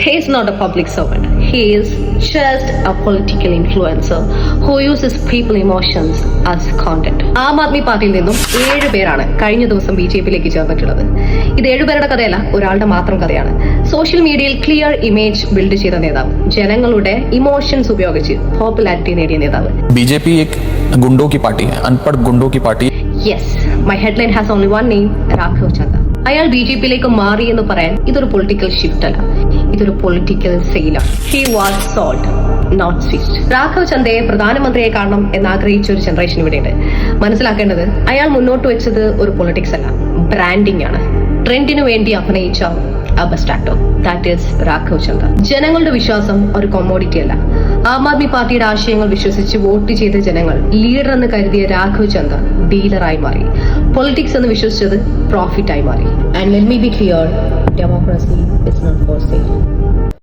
He is not a public servant. He is just a political influencer who uses people emotions as content. Aam Aadmi പാർട്ടിയിൽ നിന്നും 7 പേരാണ് കഴിഞ്ഞ ദിവസം BJP-യിലേക്ക് ചേർന്നിട്ടുള്ളത്. ഇത് 7 പേരുടെ കഥയല്ല, ഒരാളുടെ മാത്രം കഥയാണ്. സോഷ്യൽ മീഡിയയിൽ ക്ലിയർ ഇമേജ് ബിൽഡ് ചെയ്ത നേതാവ്, ജനങ്ങളുടെ ഇമോഷൻസ് ഉപയോഗിച്ച് പോപ്പുലാരിറ്റി നേടിയ നേതാവ്. BJP एक गुंडों की पार्टी है, अनपढ़ गुंडों की party. Yes, my headline has only one name, Raghav Chanda. അയാൾ BJP-യിലേക്ക് മാറി എന്ന് പറയാൻ ഇതൊരു പൊളിറ്റിക്കൽ ഷിഫ്റ്റ് അല്ല, ഇതൊരു പൊളിറ്റിക്കൽ സെയിലാണ്. He was sold, not switched. Raghav ചന്ദയെ പ്രധാനമന്ത്രിയെ കാണണം എന്നാഗ്രഹിച്ച ഒരു ജനറേഷൻ ഇവിടെയുണ്ട്. മനസ്സിലാക്കേണ്ടത് അയാൾ മുന്നോട്ട് വെച്ചത് ഒരു പൊളിറ്റിക്സ് അല്ല, ബ്രാൻഡിംഗ് ആണ്. ട്രെൻഡിനു വേണ്ടി അഭിനയിച്ച അബസ്ട്രാക്ടോ, ദാറ്റ് ഈസ് രാഘവ് ചന്ദ. ജനങ്ങളുടെ വിശ്വാസം ഒരു കൊമോഡിറ്റി അല്ല. ആം ആദ്മി പാർട്ടിയുടെ ആശയങ്ങൾ വിശ്വസിച്ച് വോട്ട് ചെയ്ത ജനങ്ങൾ ലീഡർ എന്ന് കരുതിയ രാഘവ് ചന്ദ ഡീലറായി മാറി. പൊളിറ്റിക്സ് എന്ന് വിശ്വസിച്ചത് പ്രോഫിറ്റ് ആയി മാറി. And let me be clear, democracy is not for sale.